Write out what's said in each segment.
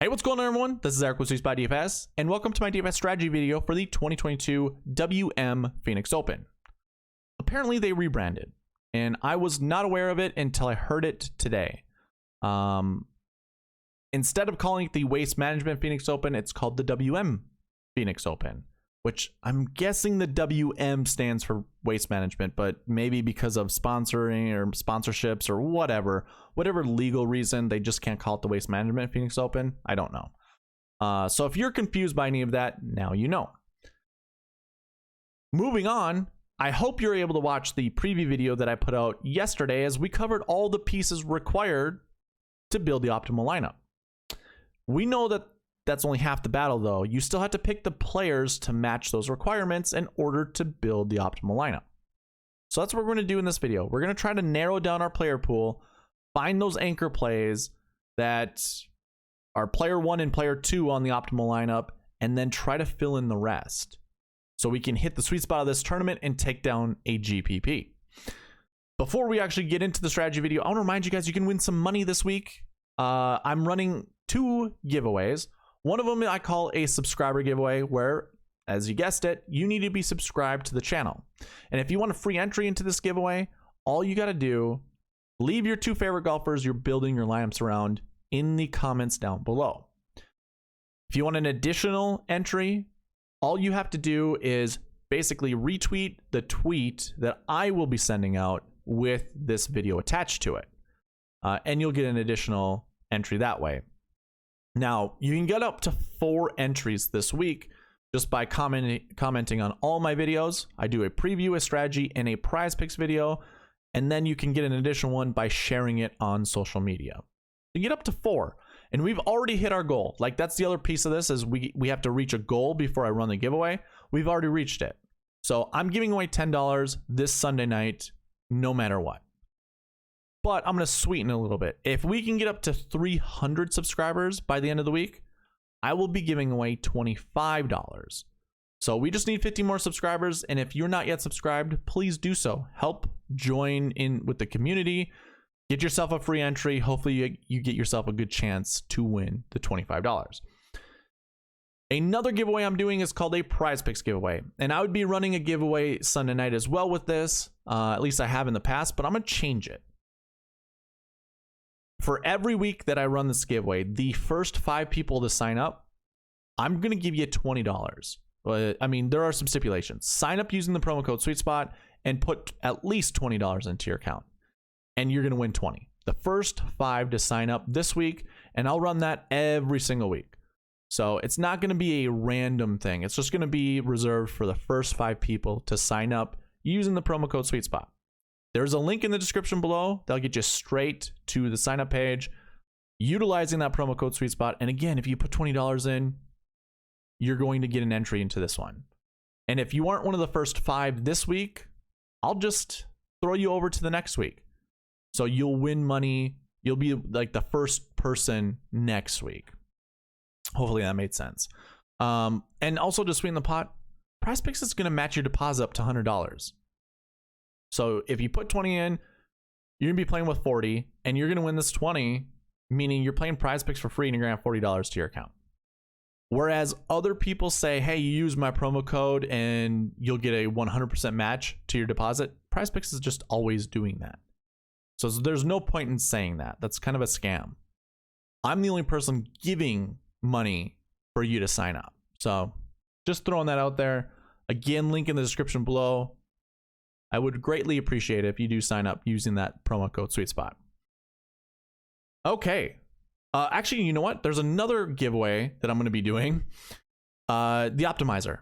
Hey, what's going on, everyone? This is Eric with SweetSpotDFS, and welcome to my DFS strategy video for the 2022 WM Phoenix Open. Apparently, they rebranded, and I was not aware of it until I heard it today. Instead of calling it the Waste Management Phoenix Open, it's called the WM Phoenix Open, which I'm guessing the WM stands for Waste Management, but maybe because of sponsoring or sponsorships or whatever legal reason, they just can't call it the Waste Management Phoenix Open. I don't know. So if you're confused by any of that, now you know. Moving on, I hope you're able to watch the preview video that I put out yesterday as we covered all the pieces required to build the optimal lineup. We know that that's only half the battle, though. You still have to pick the players to match those requirements in order to build the optimal lineup. So that's what we're going to do in this video. We're going to try to narrow down our player pool, find those anchor plays that are player 1 and player 2 on the optimal lineup, and then try to fill in the rest so we can hit the sweet spot of this tournament and take down a GPP. Before we actually get into the strategy video, I want to remind you guys you can win some money this week. I'm running 2 giveaways. One of them I call a subscriber giveaway, where, as you guessed it, you need to be subscribed to the channel. And if you want a free entry into this giveaway, all you got to do, leave your 2 favorite golfers you're building your lineups around in the comments down below. If you want an additional entry, all you have to do is basically retweet the tweet that I will be sending out with this video attached to it. And you'll get an additional entry that way. Now, you can get up to 4 entries this week just by commenting on all my videos. I do a preview, a strategy, and a prize picks video, and then you can get an additional one by sharing it on social media. You get up to 4, and we've already hit our goal. Like, that's the other piece of this, is we have to reach a goal before I run the giveaway. We've already reached it. So I'm giving away $10 this Sunday night, no matter what. But I'm going to sweeten it a little bit. If we can get up to 300 subscribers by the end of the week, I will be giving away $25. So we just need 50 more subscribers. And if you're not yet subscribed, please do so. Help join in with the community. Get yourself a free entry. Hopefully you get yourself a good chance to win the $25. Another giveaway I'm doing is called a prize picks giveaway. And I would be running a giveaway Sunday night as well with this. At least I have in the past, but I'm going to change it. For every week that I run this giveaway, the first 5 people to sign up, I'm going to give you $20. But I mean, there are some stipulations. Sign up using the promo code SweetSpot and put at least $20 into your account, and you're going to win 20. The first 5 to sign up this week, and I'll run that every single week. So it's not going to be a random thing. It's just going to be reserved for the first 5 people to sign up using the promo code SweetSpot. There's a link in the description below that'll get you straight to the sign up page utilizing that promo code SweetSpot. And again, if you put $20 in, you're going to get an entry into this one. And if you aren't one of the first 5 this week, I'll just throw you over to the next week. So you'll win money. You'll be like the first person next week. Hopefully that made sense. And also to sweeten the pot, Prize Picks is going to match your deposit up to $100. So if you put 20 in, you're going to be playing with 40, and you're going to win this 20, meaning you're playing Prize Picks for free and you're going to have $40 to your account. Whereas other people say, hey, you use my promo code and you'll get a 100% match to your deposit. Prize Picks is just always doing that. So there's no point in saying that. That's kind of a scam. I'm the only person giving money for you to sign up. So just throwing that out there. Again, link in the description below. I would greatly appreciate it if you do sign up using that promo code SweetSpot. Okay. Actually, you know what? There's another giveaway that I'm going to be doing. The Optimizer.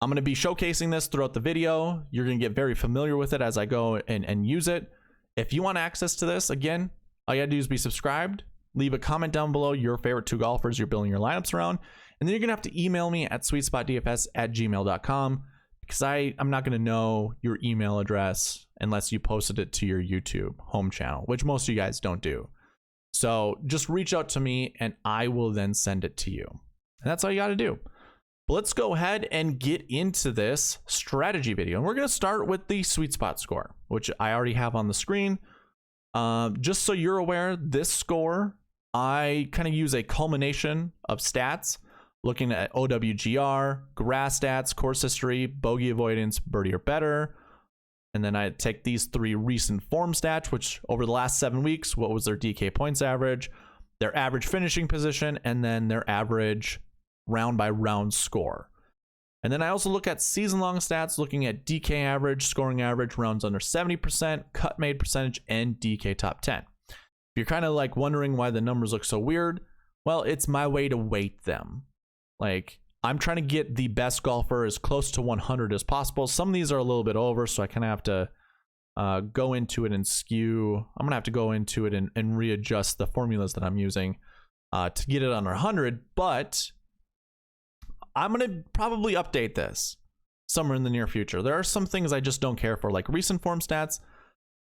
I'm going to be showcasing this throughout the video. You're going to get very familiar with it as I go and use it. If you want access to this, again, all you got to do is be subscribed. Leave a comment down below your favorite 2 golfers you're building your lineups around. And then you're going to have to email me at SweetSpotDFS@gmail.com. Because I'm not going to know your email address unless you posted it to your YouTube home channel, which most of you guys don't do. So just reach out to me and I will then send it to you. And that's all you got to do. But let's go ahead and get into this strategy video. And we're going to start with the Sweet Spot score, which I already have on the screen. Just so you're aware, this score I kind of use a culmination of stats, looking at OWGR, grass stats, course history, bogey avoidance, birdie or better. And then I take these 3 recent form stats, which over the last 7 weeks, what was their DK points average, their average finishing position, and then their average round by round score. And then I also look at season-long stats, looking at DK average, scoring average, rounds under 70%, cut made percentage, and DK top 10. If you're kind of like wondering why the numbers look so weird, well, it's my way to weight them. Like, I'm trying to get the best golfer as close to 100 as possible. Some of these are a little bit over, so I kind of have to go into it and skew. I'm going to have to go into it and readjust the formulas that I'm using to get it under 100, but I'm going to probably update this somewhere in the near future. There are some things I just don't care for, like recent form stats.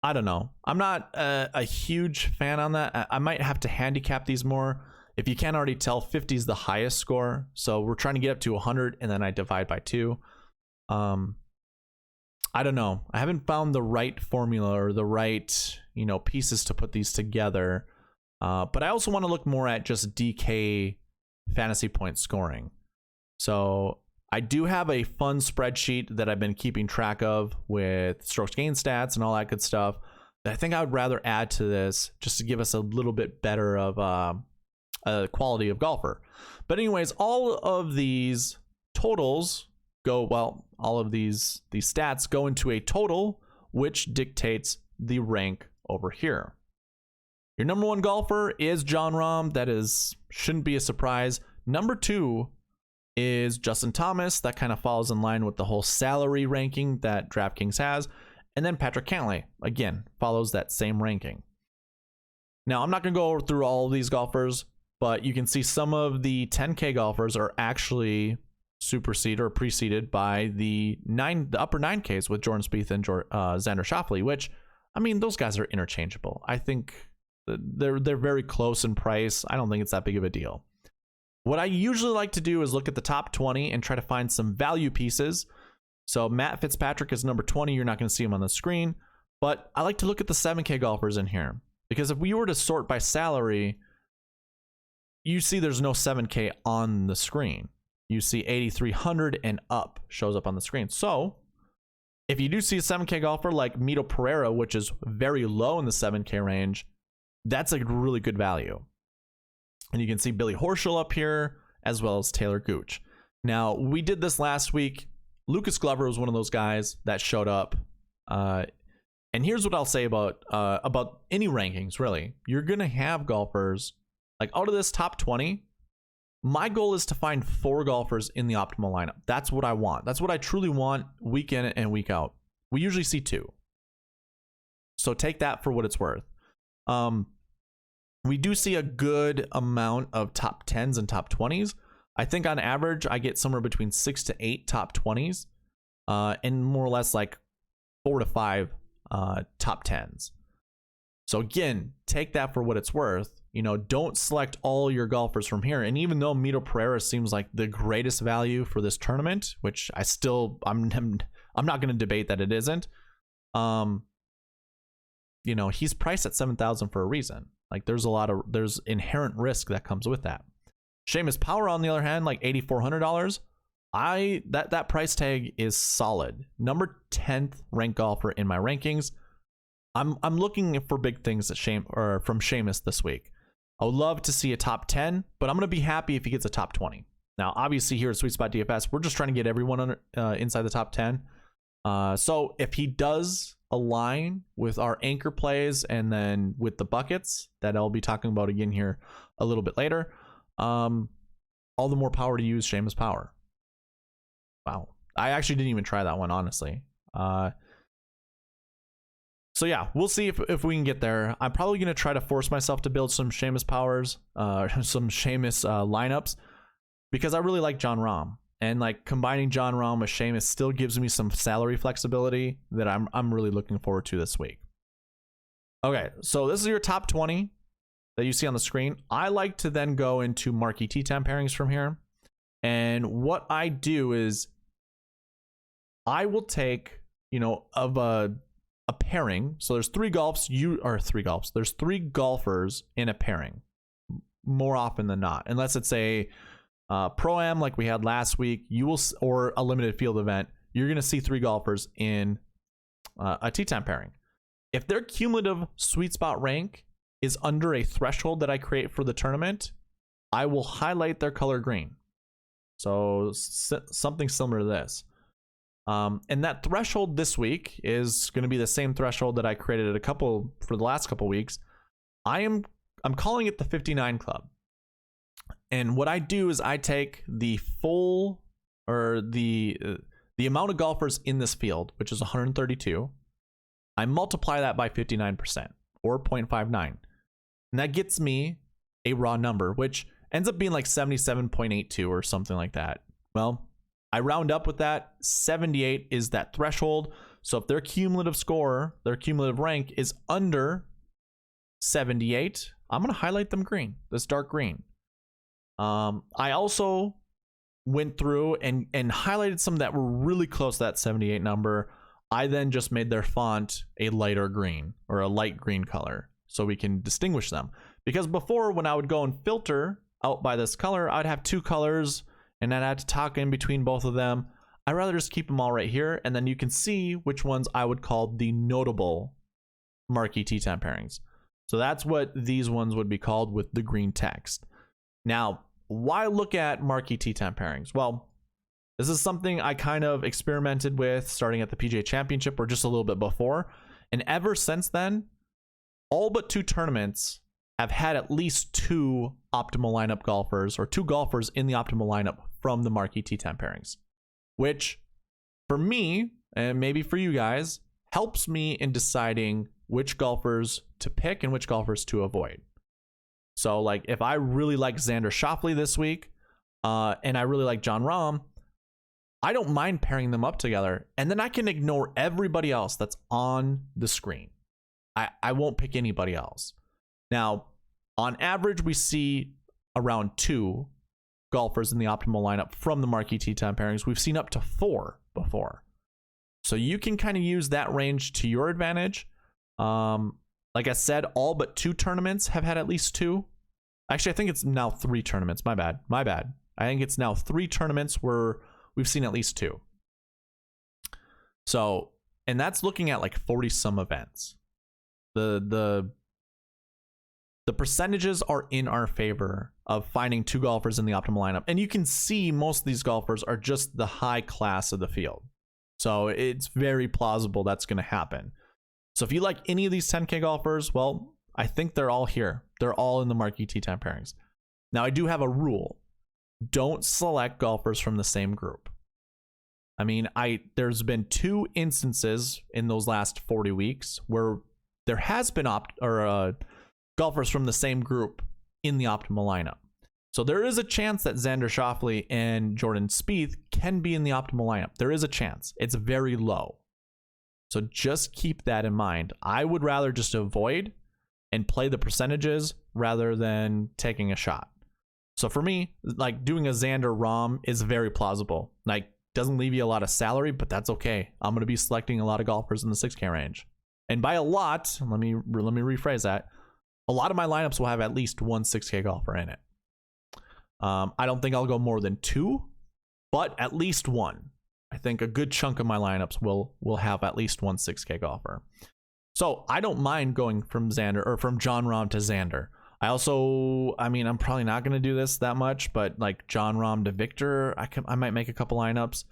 I don't know. I'm not a huge fan on that. I might have to handicap these more. If you can't already tell, 50 is the highest score. So we're trying to get up to 100, and then I divide by 2. I don't know. I haven't found the right formula or the right, pieces to put these together. But I also want to look more at just DK fantasy point scoring. So I do have a fun spreadsheet that I've been keeping track of with strokes gained stats and all that good stuff that I think I would rather add to this just to give us a little bit better of quality of golfer. But anyways, all of these totals all of these stats go into a total, which dictates the rank over here. Your number 1 golfer is Jon Rahm. That shouldn't be a surprise. Number 2 is Justin Thomas. That kind of falls in line with the whole salary ranking that DraftKings has. And then Patrick Cantlay, again, follows that same ranking. Now, I'm not going to go through all of these golfers, but you can see some of the 10K golfers are actually superseded or preceded by the upper 9Ks with Jordan Spieth and Xander Schauffele, which, I mean, those guys are interchangeable. I think they're very close in price. I don't think it's that big of a deal. What I usually like to do is look at the top 20 and try to find some value pieces. So Matt Fitzpatrick is number 20. You're not going to see him on the screen, but I like to look at the 7K golfers in here, because if we were to sort by salary, you see there's no 7K on the screen. You see 8,300 and up shows up on the screen. So if you do see a 7K golfer like Mito Pereira, which is very low in the 7K range, that's a really good value. And you can see Billy Horschel up here, as well as Taylor Gooch. Now, we did this last week. Lucas Glover was one of those guys that showed up. And here's what I'll say about any rankings, really. You're going to have golfers, like out of this top 20, my goal is to find 4 golfers in the optimal lineup. That's what I want. That's what I truly want week in and week out. We usually see 2. So take that for what it's worth. We do see a good amount of top 10s and top 20s. I think on average, I get somewhere between 6 to 8 top 20s and more or less like 4 to 5 top 10s. So again, take that for what it's worth. Don't select all your golfers from here. And even though Mito Pereira seems like the greatest value for this tournament, which I'm not going to debate that it isn't. He's priced at $7,000 for a reason. Like there's inherent risk that comes with that. Seamus Power, on the other hand, like $8,400. That price tag is solid. Number 10th ranked golfer in my rankings. I'm looking for big things from Seamus this week. I would love to see a top 10, but I'm going to be happy if he gets a top 20. Now, obviously here at SweetSpotDFS, we're just trying to get everyone inside the top 10. So if he does align with our anchor plays and then with the buckets that I'll be talking about again here a little bit later, all the more power to use Seamus Power. Wow. I actually didn't even try that one, honestly. So yeah, we'll see if we can get there. I'm probably going to try to force myself to build some Seamus Powers, some Seamus lineups, because I really like Jon Rahm. And like combining Jon Rahm with Seamus still gives me some salary flexibility that I'm really looking forward to this week. Okay, so this is your top 20 that you see on the screen. I like to then go into Marquee T10 pairings from here. And what I do is I will take, of a pairing. So there's 3 golfers in a pairing. more often than not, unless it's a Pro-Am like we had last week, or a limited field event, you're going to see 3 golfers in a tee time pairing. If their cumulative sweet spot rank is under a threshold that I create for the tournament, I will highlight their color green. So something similar to this. And that threshold this week is going to be the same threshold that I created for the last couple weeks. I'm calling it the 59 club. And what I do is I take the full, or the amount of golfers in this field, which is 132. I multiply that by 59%, or 0.59. And that gets me a raw number, which ends up being like 77.82 or something like that. Well, I round up with that. 78 is that threshold. So if their cumulative score, their cumulative rank is under 78, I'm going to highlight them green, this dark green. I also went through and highlighted some that were really close to that 78 number. I then just made their font a lighter green, or a light green color, so we can distinguish them. Because before, when I would go and filter out by this color, I'd have 2 colors and I'd have to talk in between both of them. I'd rather just keep them all right here, and then you can see which ones I would call the notable marquee tee time pairings. So that's what these ones would be called, with the green text. Now, why look at marquee tee time pairings? Well, this is something I kind of experimented with starting at the PGA Championship, or just a little bit before. And ever since then, all but 2 tournaments have had at least 2 optimal lineup golfers, or 2 golfers in the optimal lineup from the marquee tee time pairings, which for me, and maybe for you guys, helps me in deciding which golfers to pick and which golfers to avoid. So like if I really like Xander Schauffele this week, and I really like Jon Rahm, I don't mind pairing them up together, and then I can ignore everybody else that's on the screen. I won't pick anybody else. Now, on average, we see around 2 golfers in the optimal lineup from the marquee tee time pairings. We've seen up to 4 before. So you can kind of use that range to your advantage. Like I said, all but 2 tournaments have had at least 2. Actually, I think it's now 3 tournaments. My bad. I think it's now 3 tournaments where we've seen at least 2. So, and that's looking at like 40 some events. The percentages are in our favor of finding 2 golfers in the optimal lineup. And you can see most of these golfers are just the high class of the field. So it's very plausible that's going to happen. So if you like any of these 10K golfers, well, I think they're all here. They're all in the marquee tee time pairings. Now, I do have a rule. Don't select golfers from the same group. I mean, there's been 2 instances in those last 40 weeks where there has been golfers from the same group in the optimal lineup. So there is a chance that Xander Schauffele and Jordan Spieth can be in the optimal lineup. There is a chance. It's very low. So just keep that in mind. I would rather just avoid and play the percentages rather than taking a shot. So for me, like doing a Xander Rahm is very plausible. Like, doesn't leave you a lot of salary, but that's okay. I'm going to be selecting a lot of golfers in the 6K range. And by a lot, let me rephrase that. A lot of my lineups will have at least 1 6K golfer in it. I don't think I'll go more than 2, but at least 1. I think a good chunk of my lineups will have at least 1 6K golfer. So I don't mind going from Xander, or from Jon Rahm to Xander. I'm probably not going to do this that much, but like Jon Rahm to Victor, I might make a couple lineups.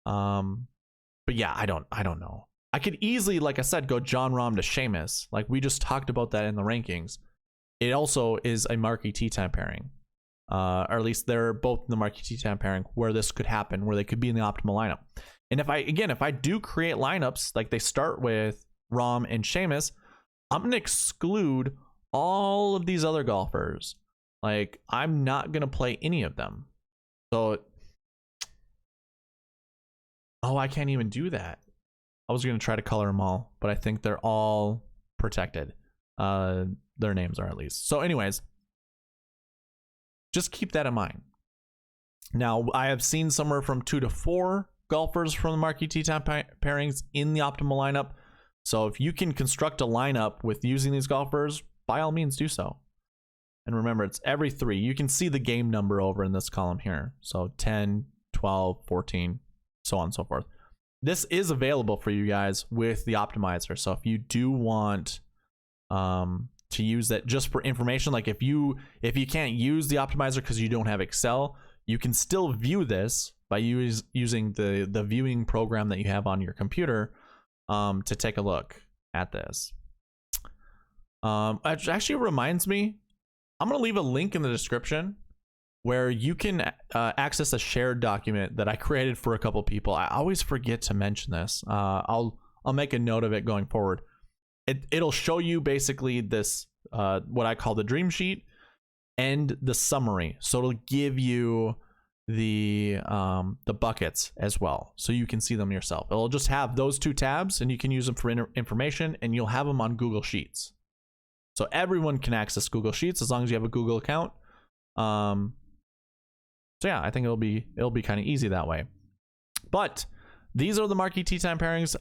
But yeah, I don't know. I could easily, like I said, go Jon Rahm to Seamus. Like we just talked about that in the rankings. It also is a marquee tee time pairing. Or at least they're both in the marquee tee time pairing where this could happen, where they could be in the optimal lineup. And if I do create lineups, like they start with Rahm and Seamus, I'm going to exclude all of these other golfers. Like, I'm not going to play any of them. So, I can't even do that. I was going to try to color them all, but I think they're all protected. Their names are, at least. So anyways, just keep that in mind. Now, I have seen somewhere from 2 to 4 golfers from the marquee tee time pairings in the optimal lineup. So if you can construct a lineup with using these golfers, by all means do so. And remember, it's every 3. You can see the game number over in this column here. So 10, 12, 14, so on and so forth. This is available for you guys with the optimizer. So if you do want to use that just for information, like if you can't use the optimizer because you don't have Excel, you can still view this by using the viewing program that you have on your computer to take a look at this. It actually reminds me, I'm going to leave a link in the description where you can access a shared document that I created for a couple people. I always forget to mention this. I'll make a note of it going forward. It'll show you basically this what I call the dream sheet and the summary. So it'll give you the buckets as well, so you can see them yourself. It'll just have those 2 tabs, and you can use them for information, and you'll have them on Google Sheets. So everyone can access Google Sheets as long as you have a Google account. So yeah, I think it'll be kind of easy that way. But these are the Marquee Tea Time pairings.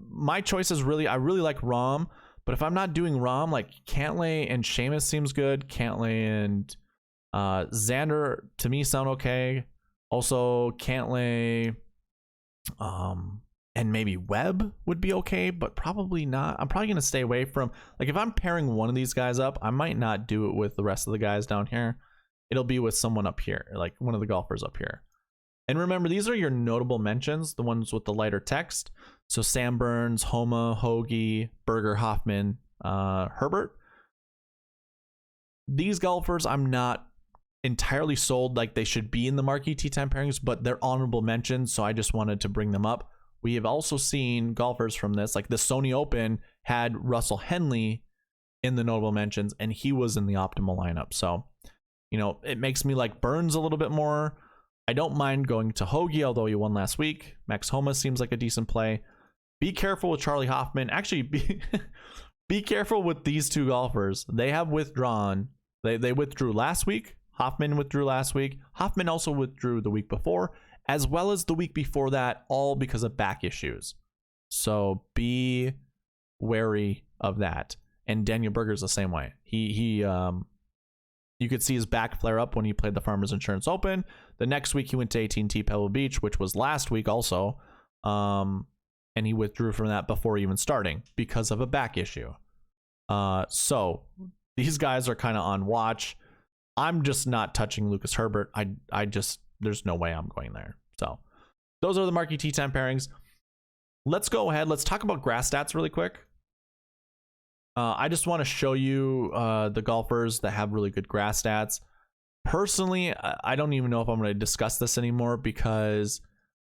My choice is I really like Rahm, but if I'm not doing Rahm, like Cantlay and Seamus seems good. Cantlay and Xander to me sound okay. Also Cantlay and maybe Webb would be okay, but probably not. I'm probably going to stay away from, like, if I'm pairing one of these guys up, I might not do it with the rest of the guys down here. It'll be with someone up here, like one of the golfers up here. And remember, these are your notable mentions, the ones with the lighter text. So Sam Burns, Homa, Hoagie, Berger, Hoffman, Herbert. These golfers, I'm not entirely sold like they should be in the Marquee Tea Time pairings, but they're honorable mentions, so I just wanted to bring them up. We have also seen golfers from this, like the Sony Open had Russell Henley in the notable mentions, and he was in the optimal lineup. So, you know, it makes me like Burns a little bit more. I don't mind going to Hoagie, although he won last week. Max Homa seems like a decent play. Be careful with Charlie Hoffman. Actually, be careful with these 2 golfers. They have withdrawn. They withdrew last week. Hoffman withdrew last week. Hoffman also withdrew the week before, as well as the week before that, all because of back issues. So be wary of that. And Daniel Berger's the same way. You could see his back flare up when he played the Farmers Insurance Open. The next week he went to AT&T Pebble Beach, which was last week also. And he withdrew from that before even starting because of a back issue. So these guys are kind of on watch. I'm just not touching Lucas Herbert. There's no way I'm going there. So those are the Marquee Tea Time pairings. Let's go ahead. Let's talk about grass stats really quick. I just want to show you the golfers that have really good grass stats. Personally, I don't even know if I'm going to discuss this anymore, because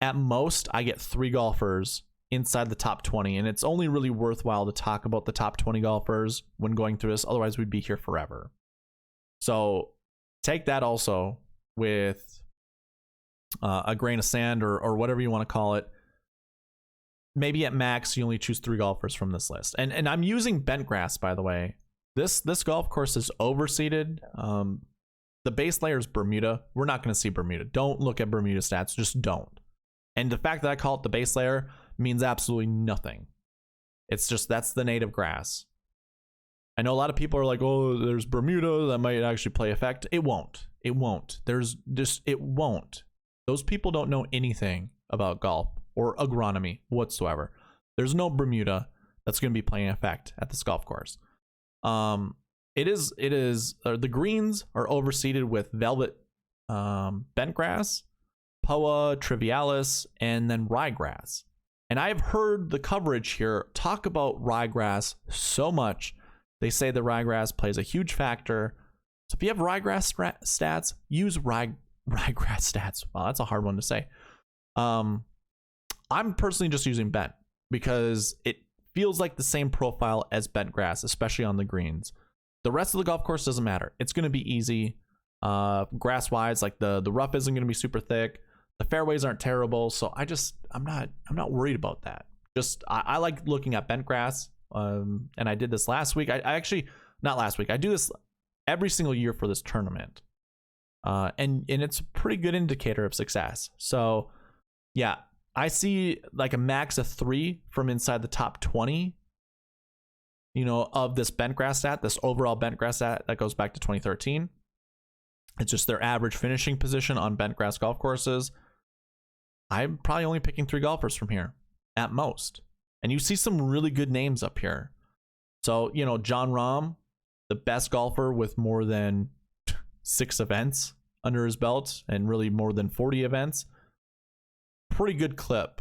at most I get 3 golfers inside the top 20, and it's only really worthwhile to talk about the top 20 golfers when going through this. Otherwise, we'd be here forever. So take that also with a grain of sand, or whatever you want to call it. Maybe at max, you only choose 3 golfers from this list. And I'm using bent grass, by the way. This golf course is overseeded. The base layer is Bermuda. We're not going to see Bermuda. Don't look at Bermuda stats. Just don't. And the fact that I call it the base layer means absolutely nothing. It's just, that's the native grass. I know a lot of people are like, oh, there's Bermuda that might actually play effect. It won't. It won't. It won't. Those people don't know anything about golf or agronomy whatsoever. There's no Bermuda that's going to be playing effect at this golf course. The greens are overseeded with velvet bentgrass, Poa, Trivialis, and then ryegrass. And I've heard the coverage here talk about ryegrass so much. They say the ryegrass plays a huge factor. So if you have ryegrass stats, use ryegrass stats. Wow, that's a hard one to say. I'm personally just using bent because it feels like the same profile as bent grass, especially on the greens. The rest of the golf course doesn't matter. It's going to be easy. Grass wise, like the rough isn't going to be super thick. The fairways aren't terrible. So I'm not worried about that. I like looking at bent grass. And I did this last week. Not last week. I do this every single year for this tournament. And it's a pretty good indicator of success. So yeah, I see like a max of 3 from inside the top 20. of this bentgrass stat, this overall bentgrass stat that goes back to 2013. It's just their average finishing position on bentgrass golf courses. I'm probably only picking 3 golfers from here at most. And you see some really good names up here. So, Jon Rahm, the best golfer with more than 6 events under his belt and really more than 40 events. Pretty good clip,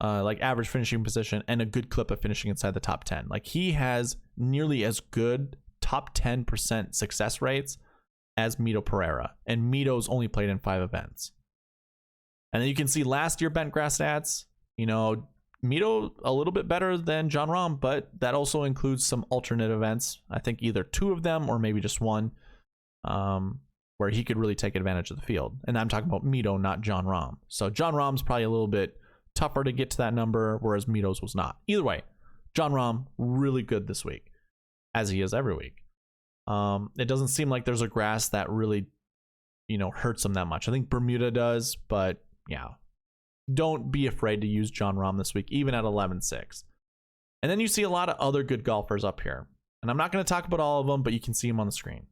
like average finishing position and a good clip of finishing inside the top 10. Like he has nearly as good top 10% success rates as Mito Pereira. And Mito's only played in 5 events. And then you can see last year bentgrass stats, Mito a little bit better than Jon Rahm, but that also includes some alternate events. I think either 2 of them or maybe just 1, where he could really take advantage of the field. And I'm talking about Mito, not Jon Rahm. So Jon Rahm's probably a little bit tougher to get to that number, whereas Mito's was not. Either way, Jon Rahm really good this week, as he is every week. It doesn't seem like there's a grass that really, hurts him that much. I think Bermuda does, but yeah. Don't be afraid to use Jon Rahm this week, even at 11-6. And then you see a lot of other good golfers up here. And I'm not going to talk about all of them, but you can see them on the screen.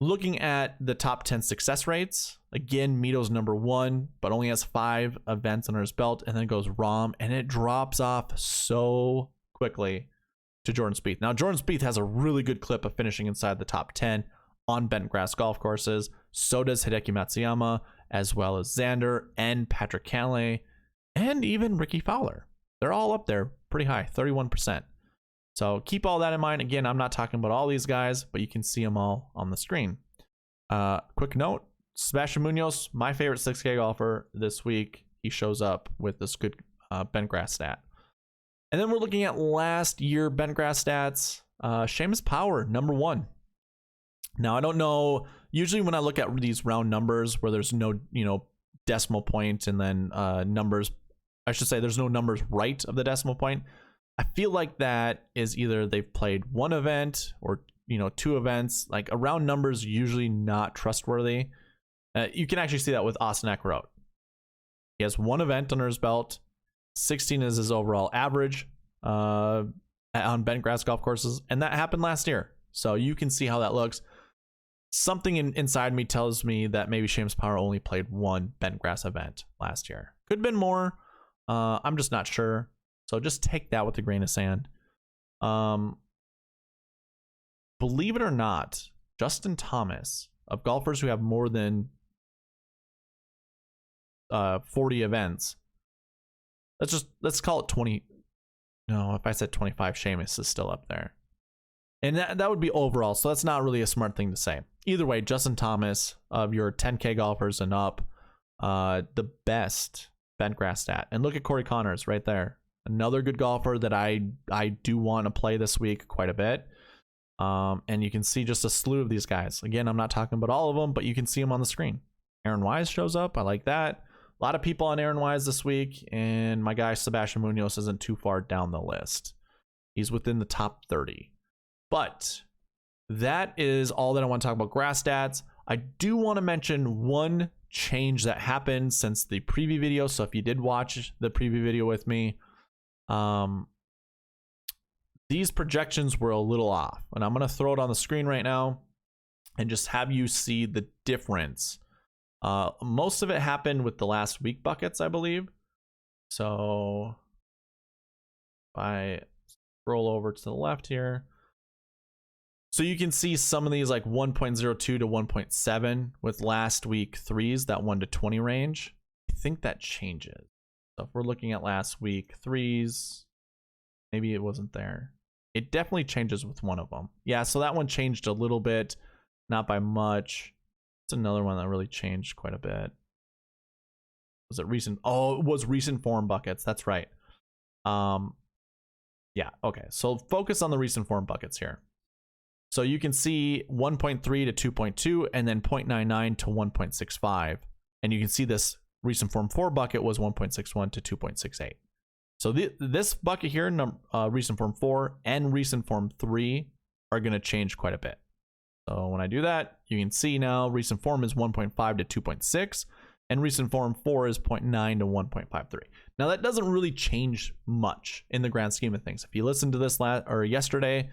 Looking at the top 10 success rates, again, Mito's number 1, but only has 5 events under his belt. And then goes Rahm, and it drops off so quickly to Jordan Spieth. Now, Jordan Spieth has a really good clip of finishing inside the top 10 on bentgrass golf courses. So does Hideki Matsuyama, as well as Xander and Patrick Cantlay, and even Ricky Fowler. They're all up there pretty high, 31%. So keep all that in mind. Again, I'm not talking about all these guys, but you can see them all on the screen. Quick note, Sebastian Munoz, my favorite 6K golfer this week. He shows up with this good bentgrass stat. And then we're looking at last year bentgrass stats. Seamus Power, number 1. Now, I don't know. Usually when I look at these round numbers where there's no, decimal point and then numbers, I should say there's no numbers right of the decimal point. I feel like that is either they've played 1 event or, 2 events. Like a round number is usually not trustworthy. You can actually see that with Austin Eckroat. He has 1 event under his belt. 16 is his overall average on bentgrass golf courses. And that happened last year. So you can see how that looks. Something inside me tells me that maybe Seamus Power only played 1 bentgrass event last year. Could have been more. I'm just not sure. So just take that with a grain of sand. Believe it or not, Justin Thomas, of golfers who have more than 40 events, let's call it 20. No, if I said 25, Seamus is still up there. And that would be overall, so that's not really a smart thing to say. Either way, Justin Thomas, of your 10K golfers and up, the best bentgrass stat. And look at Corey Connors right there. Another good golfer that I do want to play this week quite a bit. And you can see just a slew of these guys. Again, I'm not talking about all of them, but you can see them on the screen. Aaron Wise shows up. I like that. A lot of people on Aaron Wise this week. And my guy, Sebastian Munoz, isn't too far down the list. He's within the top 30. But that is all that I want to talk about grass stats. I do want to mention one change that happened since the preview video. So if you did watch the preview video with me, these projections were a little off. And I'm going to throw it on the screen right now and just have you see the difference. Most of it happened with the last week buckets, I believe. So if I scroll over to the left here. So you can see some of these like 1.02 to 1.7 with last week 3s, that 1 to 20 range. I think that changes. So if we're looking at last week 3s, maybe it wasn't there. It definitely changes with one of them. Yeah, so that one changed a little bit, not by much. It's another one that really changed quite a bit. Was it recent? Oh, it was recent form buckets. That's right. Yeah, okay. So focus on the recent form buckets here. So you can see 1.3 to 2.2 and then 0.99 to 1.65. And you can see this recent form 4 bucket was 1.61 to 2.68. So this bucket here, recent form 4 and recent form 3 are going to change quite a bit. So when I do that, you can see now recent form is 1.5 to 2.6. and recent form 4 is 0.9 to 1.53. Now that doesn't really change much in the grand scheme of things. If you listened to this yesterday,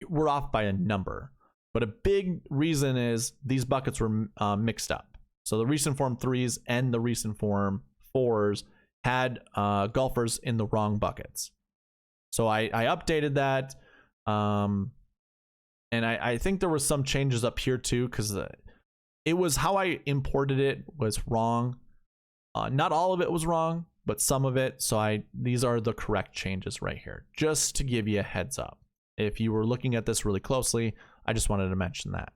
we're off by a number, but a big reason is these buckets were mixed up. So the recent form 3s and the recent form 4s had golfers in the wrong buckets. So I updated that, and I think there were some changes up here too, because it was how I imported it was wrong. Not all of it was wrong, but some of it. So these are the correct changes right here, just to give you a heads up. If you were looking at this really closely, I just wanted to mention that.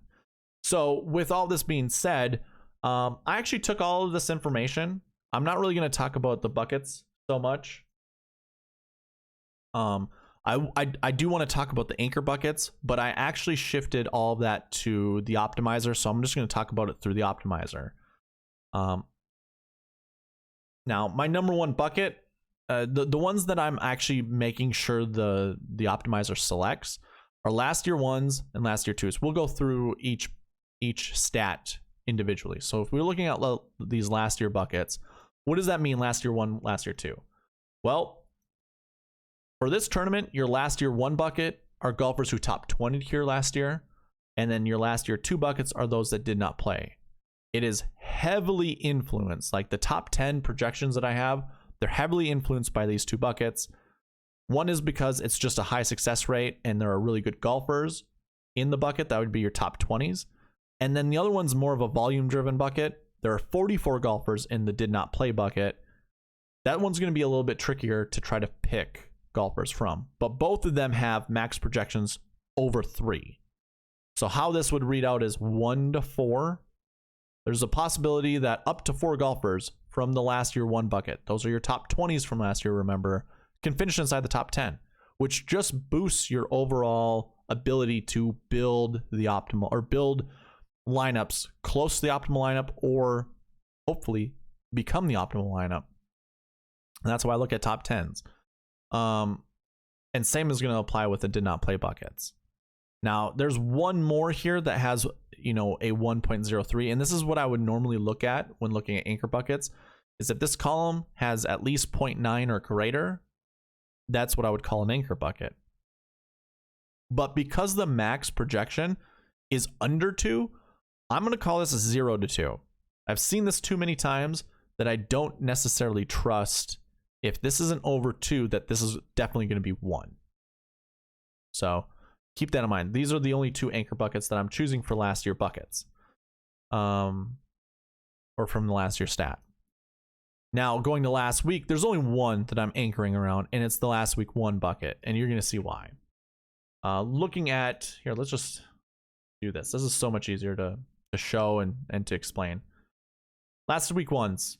So with all this being said, I actually took all of this information. I'm not really going to talk about the buckets so much. I do want to talk about the anchor buckets, but I actually shifted all of that to the optimizer, so I'm just going to talk about it through the optimizer. Now, my number one bucket, the ones that I'm actually making sure the optimizer selects are last year 1s and last year 2s. We'll go through each stat individually. So if we're looking at these last year buckets, what does that mean, last year 1, last year 2? Well, for this tournament, your last year 1 bucket are golfers who top 20 here last year, and then your last year 2 buckets are those that did not play. It is heavily influenced, like the top 10 projections that I have, they're heavily influenced by these 2 buckets. One is because it's just a high success rate and there are really good golfers in the bucket. That would be your top 20s. And then the other one's more of a volume driven bucket. There are 44 golfers in the did not play bucket. That one's going to be a little bit trickier to try to pick golfers from, but both of them have max projections over 3. So how this would read out is 1 to 4. There's a possibility that up to 4 golfers from the last year 1 bucket, those are your top 20s from last year, remember, can finish inside the top 10, which just boosts your overall ability to build the optimal, or build lineups close to the optimal lineup, or hopefully become the optimal lineup. And that's why I look at top 10s. And same is going to apply with the did not play buckets. Now there's one more here that has, a 1.03, and this is what I would normally look at when looking at anchor buckets, is if this column has at least 0.9 or greater, that's what I would call an anchor bucket. But because the max projection is under 2, I'm going to call this a 0 to 2. I've seen this too many times that I don't necessarily trust, if this isn't over 2, that this is definitely going to be 1. So keep that in mind. These are the only 2 anchor buckets that I'm choosing for last year buckets, or from the last year stat. Now going to last week, there's only one that I'm anchoring around, and it's the last week 1 bucket, and you're going to see why. Looking at here, let's just do this. This is so much easier to show and to explain. Last week 1s,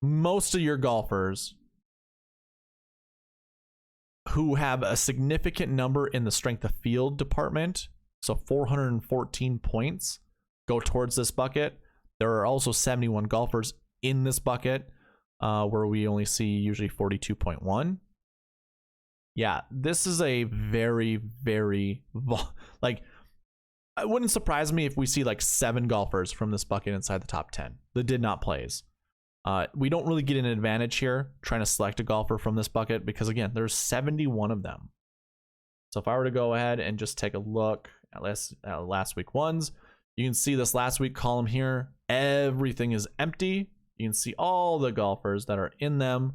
most of your golfers who have a significant number in the strength of field department, so 414 points, go towards this bucket. There are also 71 golfers in this bucket, where we only see usually 42.1. Yeah, this is a very, very, like, it wouldn't surprise me if we see like 7 golfers from this bucket inside the top 10 that did not plays. We don't really get an advantage here trying to select a golfer from this bucket, because again, there's 71 of them. So if I were to go ahead and just take a look at last week 1s, you can see this last week column here, everything is empty. You can see all the golfers that are in them,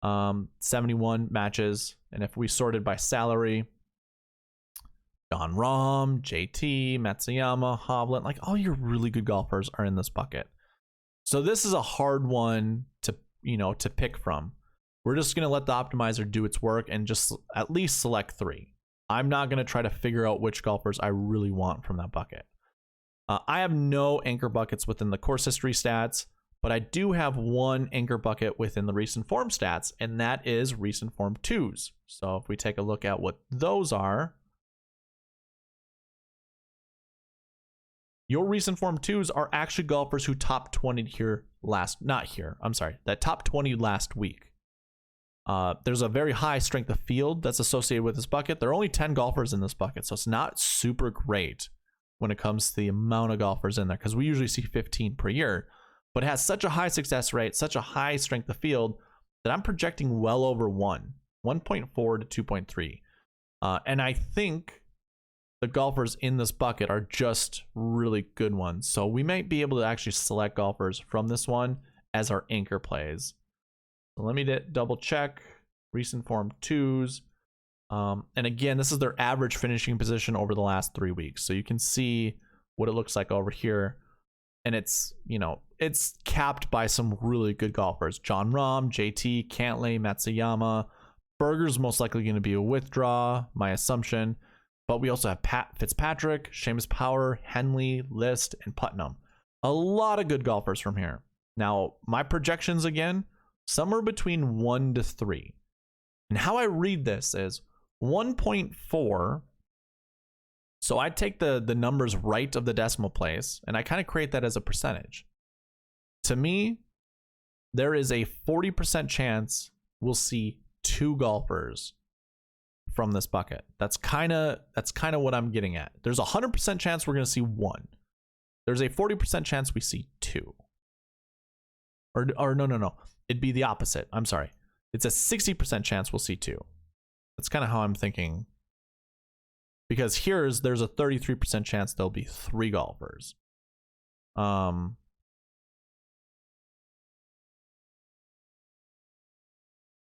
71 matches. And if we sorted by salary, Jon Rahm, JT, Matsuyama, Hovland, like all your really good golfers are in this bucket. So this is a hard one to pick from. We're just going to let the optimizer do its work and just at least select 3. I'm not going to try to figure out which golfers I really want from that bucket. I have no anchor buckets within the course history stats, but I do have one anchor bucket within the recent form stats, and that is recent form 2s. So if we take a look at what those are, your recent form 2s are actually golfers who top 20 here that top 20 last week. There's a very high strength of field that's associated with this bucket. There are only 10 golfers in this bucket, so it's not super great when it comes to the amount of golfers in there, because we usually see 15 per year. but it has such a high success rate, such a high strength of field that I'm projecting well over 1.4 to 2.3. And I think the golfers in this bucket are just really good ones. So we might be able to actually select golfers from this one as our anchor plays. So let me double check recent form 2s. And again, this is their average finishing position over the last 3 weeks. So you can see what it looks like over here. And it's, you know, it's capped by some really good golfers. Jon Rahm, JT, Cantlay, Matsuyama. Berger's most likely going to be a withdraw, my assumption. But we also have Fitzpatrick, Seamus Power, Henley, List, and Putnam. A lot of good golfers from here. Now, my projections again, somewhere between 1 to 3. And how I read this is 1.4. So I take the numbers right of the decimal place, and I kind of create that as a percentage. To me, there is a 40% chance we'll see 2 golfers from this bucket. That's kind of what I'm getting at. There's a 100% chance we're going to see 1. There's a 40% chance we see 2. Or no. It'd be the opposite. I'm sorry. It's a 60% chance we'll see 2. That's kind of how I'm thinking. Because there's a 33% chance there'll be 3 golfers. I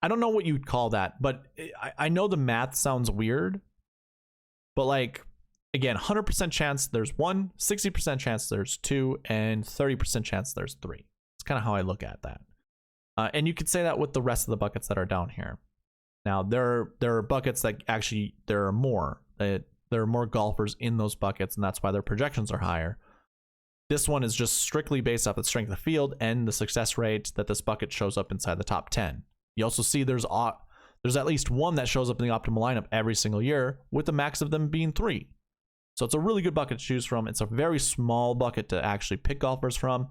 don't know what you'd call that, but I know the math sounds weird. But like, again, 100% chance there's 1, 60% chance there's 2, and 30% chance there's 3. It's kind of how I look at that. And you could say that with the rest of the buckets that are down here. Now, there are buckets that actually, there are more golfers in those buckets, and that's why their projections are higher. This one is just strictly based off the strength of the field and the success rate that this bucket shows up inside the top 10. You also see there's at least 1 that shows up in the optimal lineup every single year, with the max of them being 3. So it's a really good bucket to choose from. It's a very small bucket to actually pick golfers from.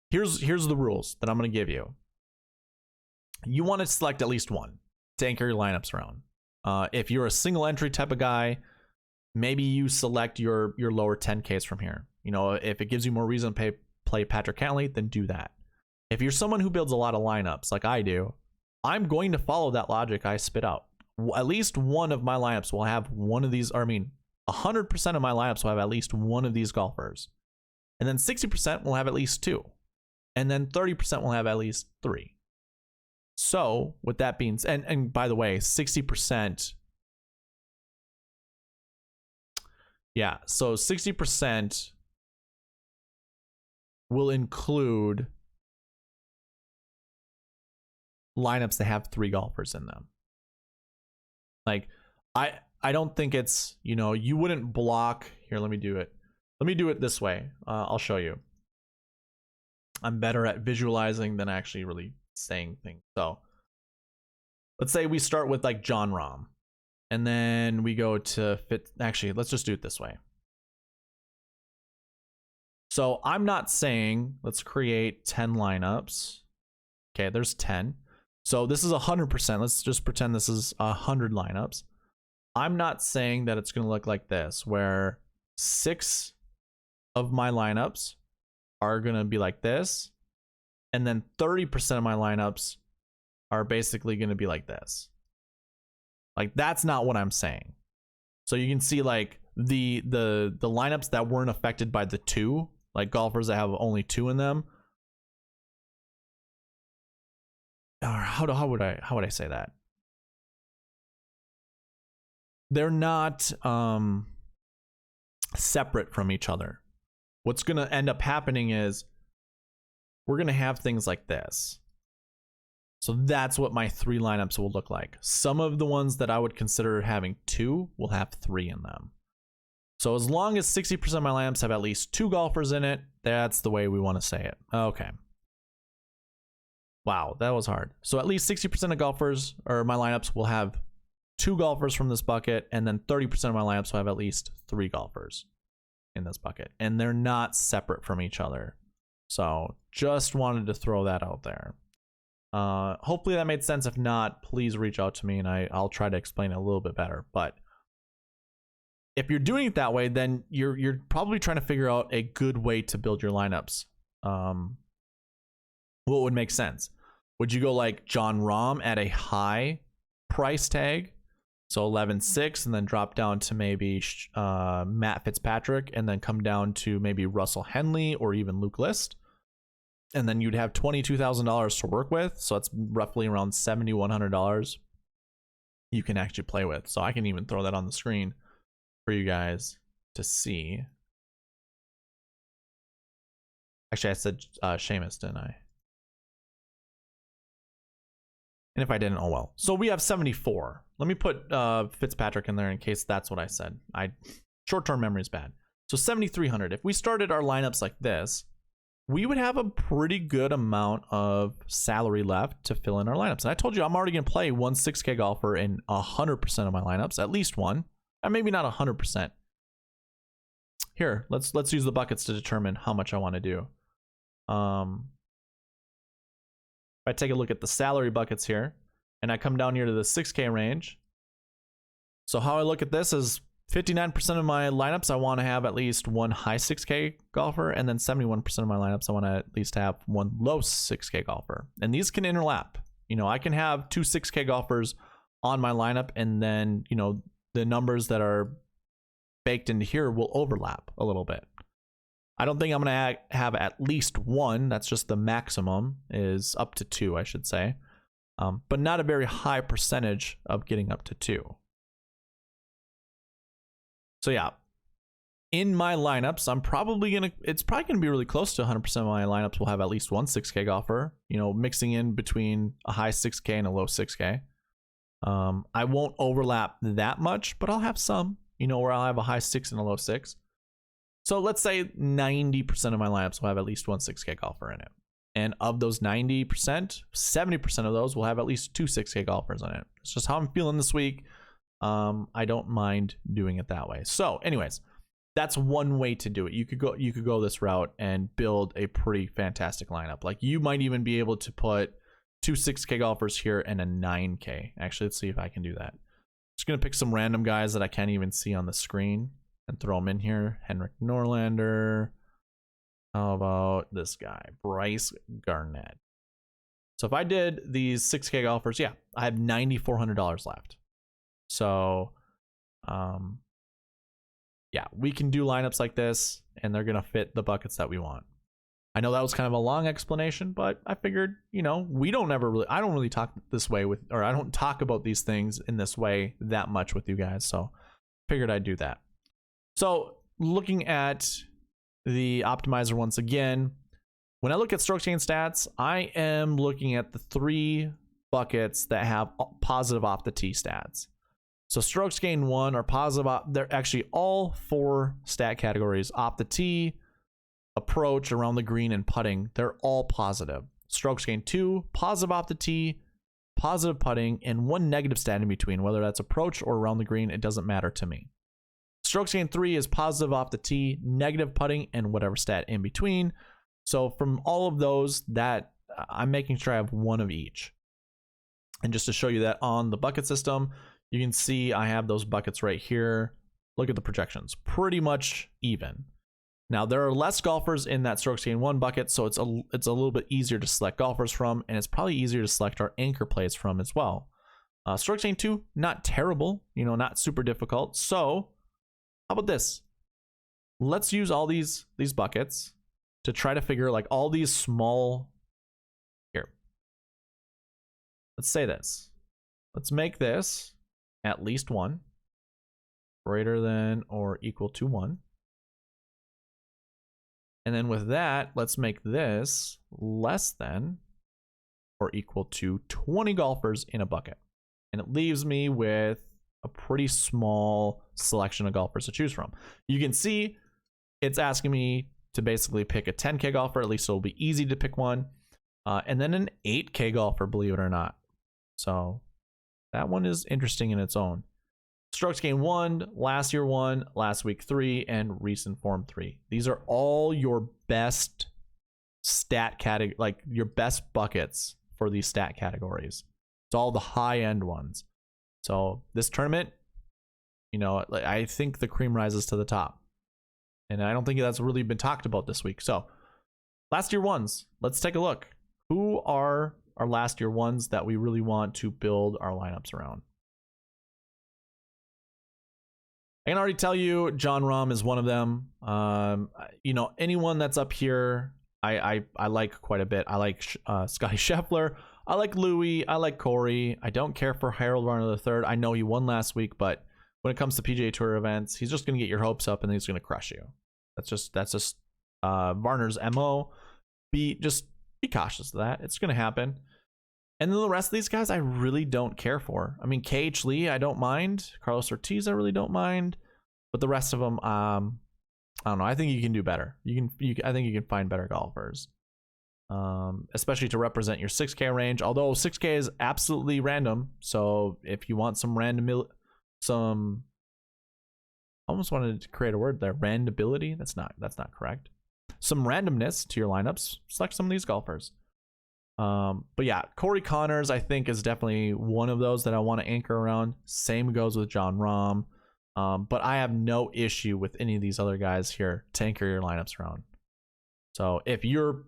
Here's the rules that I'm going to give you. You want to select at least 1 to anchor your lineups around. If you're a single entry type of guy, maybe you select your lower 10Ks from here. You know, if it gives you more reason to play Patrick Cantlay, then do that. If you're someone who builds a lot of lineups like I do, I'm going to follow that logic I spit out. At least one of my lineups will have one of these, 100% of my lineups will have at least 1 of these golfers. And then 60% will have at least 2. And then 30% will have at least 3. So with that being said, and by the way, 60%, yeah, so 60% will include lineups that have 3 golfers in them. Like, I don't think it's, you wouldn't block. Here, let me do it. Let me do it this way. I'll show you. I'm better at visualizing than actually really saying things. So let's say we start with like Jon Rahm, and then we go to actually, let's just do it this way. So I'm not saying let's create 10 lineups. Okay, there's 10. So this is 100%. Let's just pretend this is 100 lineups. I'm not saying that it's going to look like this, where 6 of my lineups are going to be like this, and then 30% of my lineups are basically going to be like this. Like, that's not what I'm saying. So you can see like the lineups that weren't affected by the 2, like golfers that have only 2 in them. Or how would I say that? They're not separate from each other. What's going to end up happening is we're going to have things like this. So that's what my 3 lineups will look like. Some of the ones that I would consider having 2 will have 3 in them. So as long as 60% of my lineups have at least 2 golfers in it, that's the way we want to say it. Okay. Wow, that was hard. So at least 60% of golfers, or my lineups, will have 2 golfers from this bucket, and then 30% of my lineups will have at least 3 golfers in this bucket. And they're not separate from each other. So just wanted to throw that out there. Hopefully that made sense. If not, please reach out to me and I'll try to explain it a little bit better. But if you're doing it that way, then you're probably trying to figure out a good way to build your lineups. what would make sense? Would you go like John Rahm at a high price tag, so 11.6, and then drop down to maybe Matt Fitzpatrick, and then come down to maybe Russell Henley or even Luke List, and then you'd have $22,000 to work with, so that's roughly around $7,100 you can actually play with. So I can even throw that on the screen for you guys to see. Actually, I said Seamus, didn't I? And if I didn't, oh well. So we have 74. Let me put Fitzpatrick in there in case that's what I said. Short-term memory is bad. So 7,300. If we started our lineups like this, we would have a pretty good amount of salary left to fill in our lineups. And I told you I'm already going to play one 6K golfer in 100% of my lineups, at least one, and maybe not 100%. Here, let's use the buckets to determine how much I want to do. If I take a look at the salary buckets here, and I come down here to the 6K range. So how I look at this is 59% of my lineups, I want to have at least one high 6K golfer, and then 71% of my lineups, I want to at least have one low 6K golfer. And these can interlap. You know, I can have two 6K golfers on my lineup, and then, you know, the numbers that are baked into here will overlap a little bit. I don't think I'm going to have at least one. That's just the maximum, is up to two, I should say. But not a very high percentage of getting up to two. So yeah, in my lineups, it's probably going to be really close to 100% of my lineups will have at least one 6K golfer, you know, mixing in between a high 6K and a low 6K. I won't overlap that much, but I'll have some, you know, where I'll have a high 6 and a low 6. So let's say 90% of my lineups will have at least one 6K golfer in it. And of those 90%, 70% of those will have at least two 6K golfers in it. It's just how I'm feeling this week. I don't mind doing it that way. So anyways, that's one way to do it. You could go this route and build a pretty fantastic lineup. Like you might even be able to put two 6K golfers here and a 9K. Actually, let's see if I can do that. Just going to pick some random guys that I can't even see on the screen and throw them in here. Henrik Norlander. How about this guy, Bryce Garnett? So if I did these 6K golfers, yeah, I have $9,400 left. So, yeah, we can do lineups like this, and they're going to fit the buckets that we want. I know that was kind of a long explanation, but I figured, you know, I don't really talk this way I don't talk about these things in this way that much with you guys. So figured I'd do that. So looking at the optimizer once again, when I look at strokes gained stats, I am looking at the three buckets that have positive off the tee stats. So strokes gained 1 are positive. They're actually all four stat categories: off the tee, approach, around the green, and putting. They're all positive. Strokes gained 2, positive off the tee, positive putting, and one negative stat in between. Whether that's approach or around the green, it doesn't matter to me. Strokes gained 3 is positive off the tee, negative putting, and whatever stat in between. So from all of those, that I'm making sure I have one of each. And just to show you that on the bucket system, you can see I have those buckets right here. Look at the projections, pretty much even. Now there are less golfers in that strokes gained 1 bucket, so it's a little bit easier to select golfers from, and it's probably easier to select our anchor plays from as well. Strokes gained 2, not terrible, you know, not super difficult. So how about this? Let's use all these buckets to try to figure like all these small. Here, let's say this. Let's make this at least 1, greater than or equal to 1. And then with that, let's make this less than or equal to 20 golfers in a bucket. And it leaves me with a pretty small selection of golfers to choose from. You can see it's asking me to basically pick a 10K golfer. At least it'll be easy to pick one. And then an 8K golfer, believe it or not. So that one is interesting in its own. Strokes gained 1, last year 1, last week 3, and recent form 3. These are all your best stat category, like your best buckets for these stat categories. It's all the high end ones. So this tournament, you know, I think the cream rises to the top. And I don't think that's really been talked about this week. So last year ones, let's take a look. Who are our last year ones that we really want to build our lineups around? I can already tell you John Rahm is one of them. You know, anyone that's up here, I like quite a bit. I like Scotty Scheffler. I like Louis. I like Corey. I don't care for Harold Varner III. I know he won last week, but when it comes to PGA Tour events, he's just going to get your hopes up and he's going to crush you. That's just Varner's MO. Be cautious of that. It's going to happen. And then the rest of these guys, I really don't care for. I mean, KH Lee, I don't mind. Carlos Ortiz, I really don't mind. But the rest of them, I don't know. I think you can do better. I think you can find better golfers, especially to represent your 6K range. Although 6K is absolutely random, so if you want some I almost wanted to create a word there. Randability. That's not correct. Some randomness to your lineups. Select some of these golfers. But yeah, Corey Connors I think is definitely one of those that I want to anchor around. Same goes with John Rahm. But I have no issue with any of these other guys here to anchor your lineups around. So if you're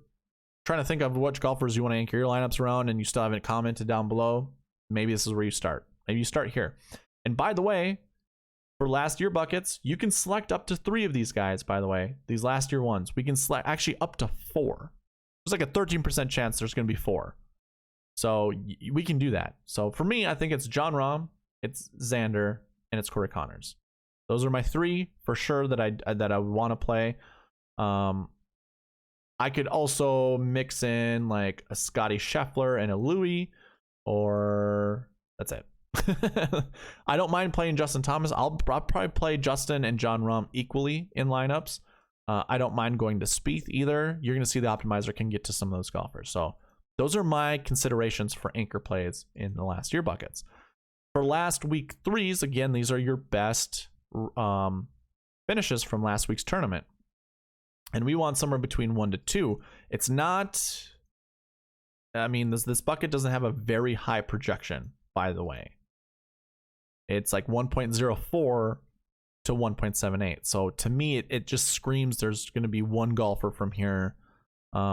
trying to think of which golfers you want to anchor your lineups around and you still haven't commented down below, maybe this is where you start. Maybe you start here. And by the way, for last year buckets, you can select up to 3 of these guys, by the way. These last year ones. We can select actually up to 4. There's like a 13% chance there's going to be 4. So we can do that. So for me, I think it's John Rahm, it's Xander, and it's Corey Connors. Those are my 3 for sure that I would want to play. I could also mix in like a Scotty Scheffler and a Louis, or that's it. I don't mind playing Justin Thomas. I'll probably play Justin and John Rahm equally in lineups. I don't mind going to Spieth either. You're going to see the optimizer can get to some of those golfers. So those are my considerations for anchor plays in the last year buckets. For last week 3s, again, these are your best finishes from last week's tournament. And we want somewhere between 1 to 2. It's not, I mean, this bucket doesn't have a very high projection, by the way. It's like 1.04 to 1.78. So to me, it just screams there's going to be one golfer from here.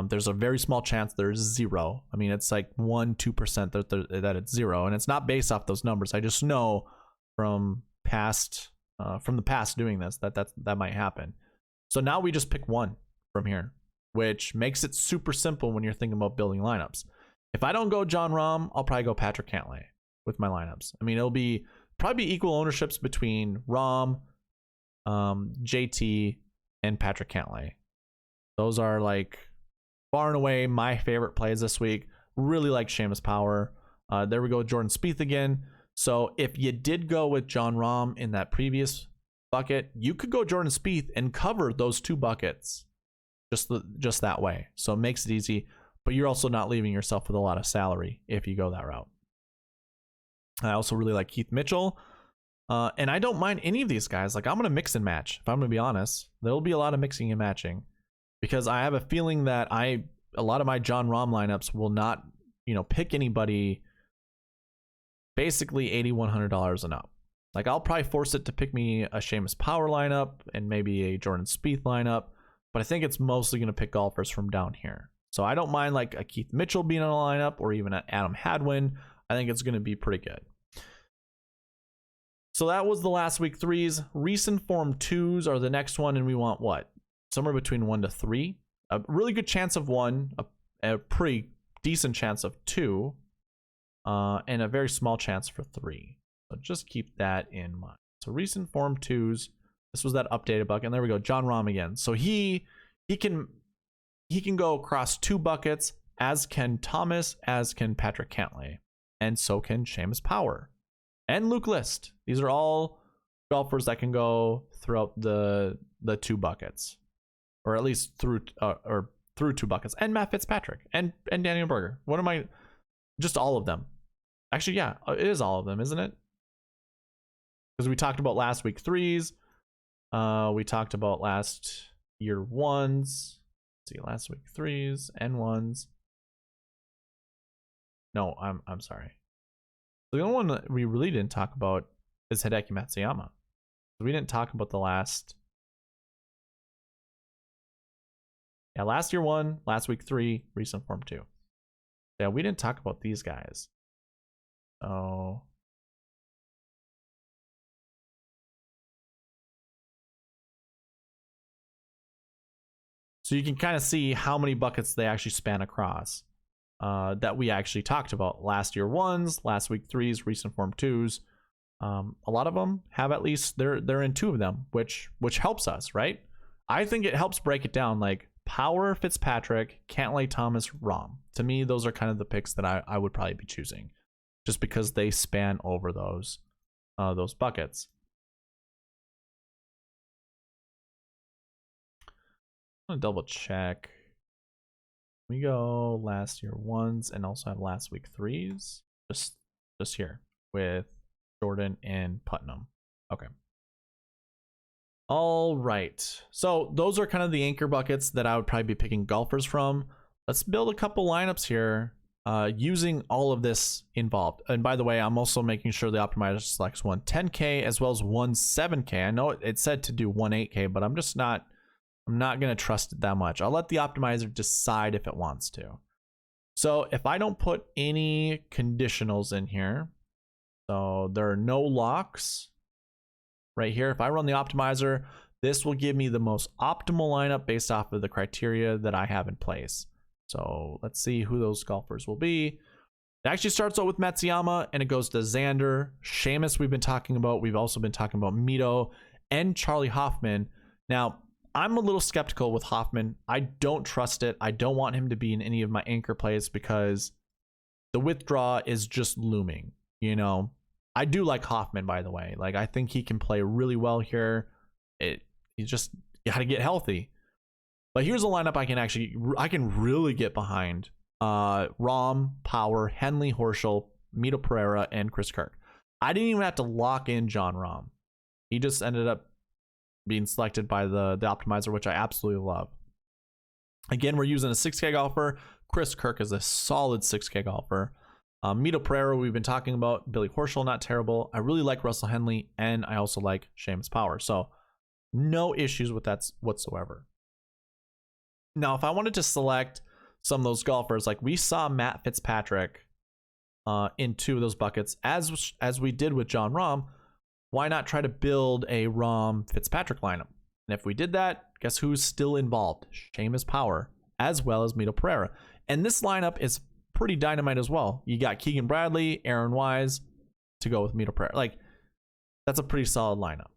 There's a very small chance there's 0. I mean, it's like 1-2% that it's 0, and it's not based off those numbers. I just know from the past doing this that might happen. So now we just pick one from here, which makes it super simple when you're thinking about building lineups. If I don't go John Rahm, I'll probably go Patrick Cantlay with my lineups. I mean, it'll be probably equal ownerships between Rahm, JT, and Patrick Cantlay. Those are like far and away my favorite plays this week. Really like Seamus Power. There we go, Jordan Spieth again. So if you did go with John Rahm in that bucket, you could go Jordan Spieth and cover those 2 buckets just that way. So it makes it easy, but you're also not leaving yourself with a lot of salary if you go that route. I also really like Keith Mitchell. And I don't mind any of these guys. Like, I'm going to mix and match. If I'm going to be honest, there'll be a lot of mixing and matching because I have a feeling that a lot of my John Rahm lineups will not, pick anybody basically $8,100 and up. Like, I'll probably force it to pick me a Seamus Power lineup and maybe a Jordan Spieth lineup, but I think it's mostly going to pick golfers from down here. So I don't mind like a Keith Mitchell being on a lineup or even an Adam Hadwin. I think it's going to be pretty good. So that was the last week 3s. Recent form 2s are the next one, and we want what? Somewhere between 1 to 3. A really good chance of 1, a pretty decent chance of 2, and a very small chance for 3. So just keep that in mind. So recent form 2s. This was that updated bucket, and there we go, John Rahm again. So he can go across 2 buckets, as can Thomas, as can Patrick Cantlay, and so can Seamus Power and Luke List. These are all golfers that can go throughout the 2 buckets, or at least through 2 buckets, and Matt Fitzpatrick and Daniel Berger. What am I? Just all of them. Actually, yeah, it is all of them, isn't it? Because we talked about last week 3s. We talked about last year 1s. Let's see, last week 3s and 1s. No, I'm sorry. The only one that we really didn't talk about is Hideki Matsuyama. We didn't talk about the last. Yeah, last year 1, last week 3, recent form 2. Yeah, we didn't talk about these guys. So you can kind of see how many buckets they actually span across that we actually talked about. Last year 1s, last week 3s, recent form 2s. A lot of them have at least they're in 2 of them, which helps us, right? I think it helps break it down. Like Power, Fitzpatrick, Cantlay, Thomas, Rahm. To me, those are kind of the picks that I would probably be choosing, just because they span over those buckets. I'm gonna double check. We go last year 1s and also have last week 3s. Just here with Jordan and Putnam. Okay. All right. So those are kind of the anchor buckets that I would probably be picking golfers from. Let's build a couple lineups here using all of this involved. And by the way, I'm also making sure the optimizer selects one 10K as well as one 7K. I know it said to do one 8K, but I'm not going to trust it that much. I'll let the optimizer decide if it wants to. So if I don't put any conditionals in here, so there are no locks right here. If I run the optimizer, this will give me the most optimal lineup based off of the criteria that I have in place. So let's see who those golfers will be. It actually starts out with Matsuyama and it goes to Xander, Seamus we've been talking about. We've also been talking about Mito and Charlie Hoffman. Now, I'm a little skeptical with Hoffman. I don't trust it. I don't want him to be in any of my anchor plays because the withdraw is just looming, you know. I do like Hoffman, by the way. Like, I think he can play really well here. You got to get healthy. But here's a lineup I can really get behind. Rahm, Power, Henley, Horschel, Mito Pereira, and Chris Kirk. I didn't even have to lock in Jon Rahm. He just ended up being selected by the optimizer, which I absolutely love. Again, we're using a 6K golfer. Chris Kirk is a solid 6K golfer. Mito Pereira, we've been talking about. Billy Horschel, not terrible. I really like Russell Henley, and I also like Seamus Power. So no issues with that whatsoever. Now, if I wanted to select some of those golfers, like we saw Matt Fitzpatrick in 2 of those buckets, as we did with Jon Rahm, why not try to build a Rahm Fitzpatrick lineup? And if we did that, guess who's still involved? Seamus Power, as well as Mito Pereira. And this lineup is pretty dynamite as well. You got Keegan Bradley, Aaron Wise to go with Mito Pereira. Like, that's a pretty solid lineup.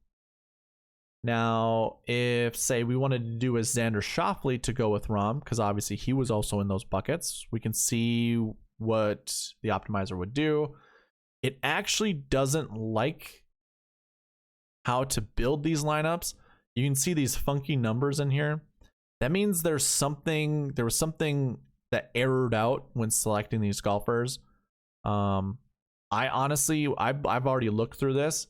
Now, if, say, we wanted to do a Xander Schauffele to go with Rahm, because obviously he was also in those buckets, we can see what the optimizer would do. It actually doesn't like how to build these lineups. You can see these funky numbers in here. That means there was something that errored out when selecting these golfers. I've already looked through this.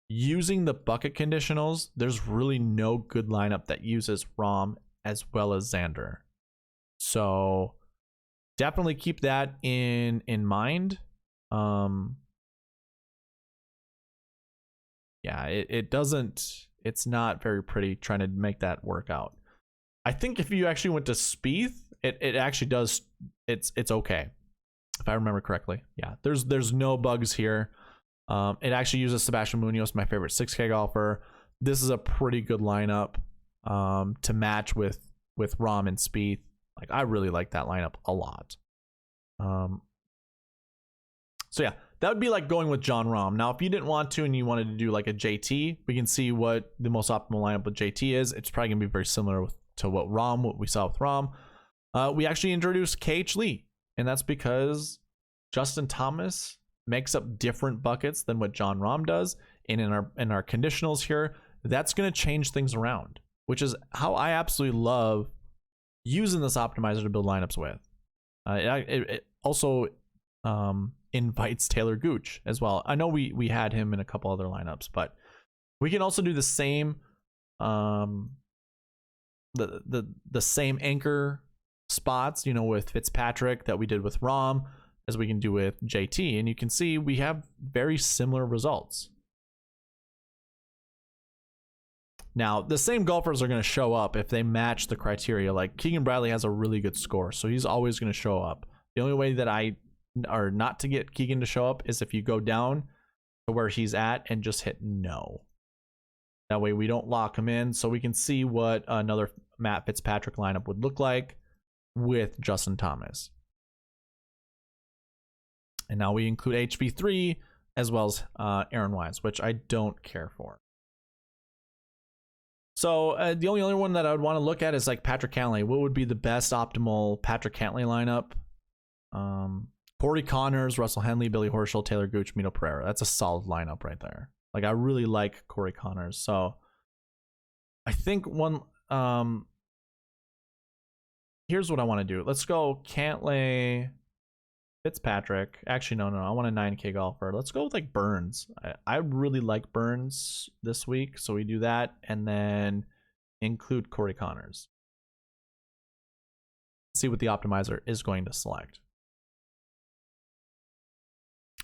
Using the bucket conditionals, there's really no good lineup that uses Rahm as well as Xander. So definitely keep that in mind. Yeah, it's not very pretty trying to make that work out. I think if you actually went to Spieth, it actually does, it's okay, if I remember correctly. Yeah, there's no bugs here. It actually uses Sebastian Munoz, my favorite 6K golfer. This is a pretty good lineup to match with Rahm and Spieth. Like, I really like that lineup a lot. So yeah, that would be like going with Jon Rahm. Now, if you didn't want to and you wanted to do like a JT, we can see what the most optimal lineup with JT is. It's probably gonna be very similar to what we saw with Rahm. We actually introduced KH Lee, and that's because Justin Thomas makes up different buckets than what Jon Rahm does. And in our conditionals here, that's going to change things around, which is how I absolutely love using this optimizer to build lineups with. It also invites Taylor Gooch as well. I know we had him in a couple other lineups, but we can also do the same the same anchor spots, you know, with Fitzpatrick that we did with Rahm, as we can do with JT, and you can see we have very similar results. Now, the same golfers are going to show up if they match the criteria. Like Keegan Bradley has a really good score, so he's always going to show up. The only way that or not to get Keegan to show up is if you go down to where he's at and just hit no. That way we don't lock him in, so we can see what another Matt Fitzpatrick lineup would look like with Justin Thomas. And now we include HB3 as well as Aaron Wise, which I don't care for. So the only other one that I would want to look at is like Patrick Cantlay. What would be the best optimal Patrick Cantlay lineup? Corey Connors, Russell Henley, Billy Horschel, Taylor Gooch, Mito Pereira. That's a solid lineup right there. Like, I really like Corey Connors. So I think here's what I want to do. Let's go Cantlay, Fitzpatrick. Actually, no. I want a 9K golfer. Let's go with like Burns. I really like Burns this week. So we do that and then include Corey Connors. See what the optimizer is going to select.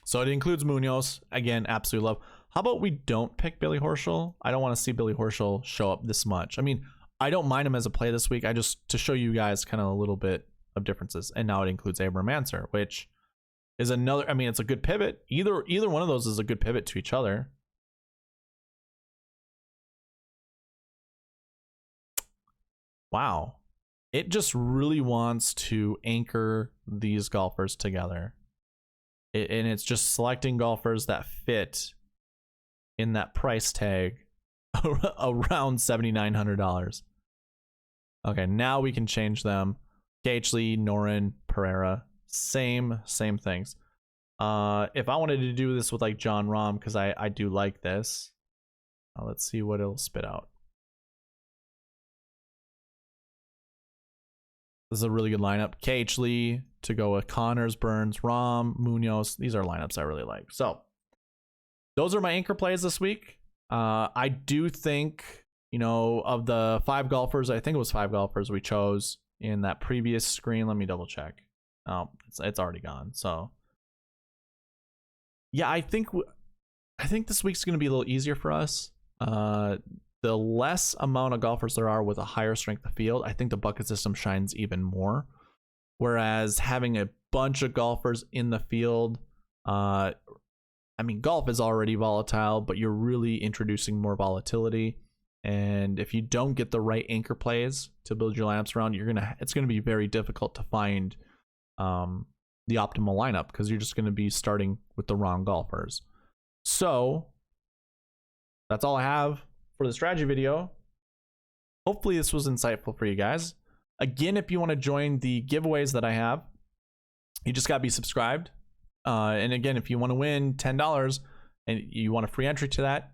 So it includes Munoz. Again, absolute love. How about we don't pick Billy Horschel? I don't want to see Billy Horschel show up this much. I mean, I don't mind him as a play this week. I just, to show you guys kind of a little bit of differences. And now it includes Abram Answer, which is another, I mean, it's a good pivot. Either one of those is a good pivot to each other. Wow. It just really wants to anchor these golfers together. And it's just selecting golfers that fit in that price tag around $7,900. Okay, now we can change them. KH Lee, Noren, Pereira, same things. If I wanted to do this with like John Rahm, because I do like this, let's see what it'll spit out. This is a really good lineup. KH Lee to go with Connors, Burns, Rahm, Munoz. These are lineups I really like. So those are my anchor plays this week. I do think, you know, of the 5 golfers, I think it was 5 golfers we chose in that previous screen. Let me double check. Oh, it's already gone. So yeah, I think this week's going to be a little easier for us. The less amount of golfers there are with a higher strength of field, I think the bucket system shines even more. Whereas having a bunch of golfers in the field, I mean, golf is already volatile, but you're really introducing more volatility. And if you don't get the right anchor plays to build your lineups around, it's gonna be very difficult to find the optimal lineup, because you're just gonna be starting with the wrong golfers. So that's all I have for the strategy video. Hopefully this was insightful for you guys. Again, if you want to join the giveaways that I have, you just got to be subscribed. And again, if you want to win $10 and you want a free entry to that,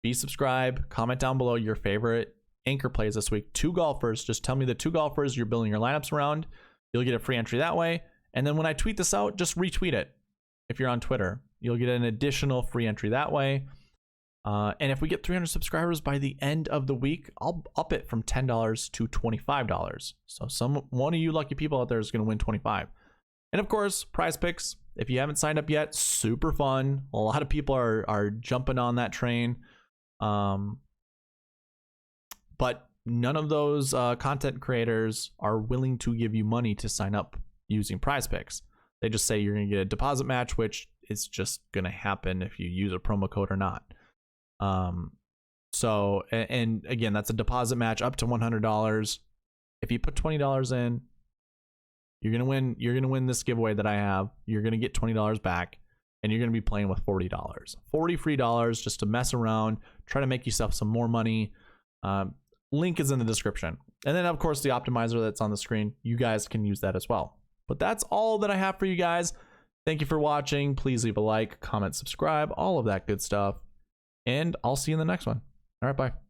be subscribed. Comment down below your favorite anchor plays this week. 2 golfers. Just tell me the 2 golfers you're building your lineups around. You'll get a free entry that way. And then when I tweet this out, just retweet it. If you're on Twitter, you'll get an additional free entry that way. And if we get 300 subscribers by the end of the week, I'll up it from $10 to $25. So one of you lucky people out there is going to win $25. And of course, Prize Picks. If you haven't signed up yet, super fun. A lot of people are jumping on that train. But none of those content creators are willing to give you money to sign up using Prize Picks. They just say you're going to get a deposit match, which is just going to happen if you use a promo code or not. So, and again, that's a deposit match up to $100. If you put $20 in, you're going to win this giveaway that I have. You're going to get $20 back, and you're going to be playing with $40. $40 free dollars just to mess around, try to make yourself some more money. Link is in the description. And then of course the optimizer that's on the screen, you guys can use that as well. But that's all that I have for you guys. Thank you for watching. Please leave a like, comment, subscribe, all of that good stuff. And I'll see you in the next one. All right, bye.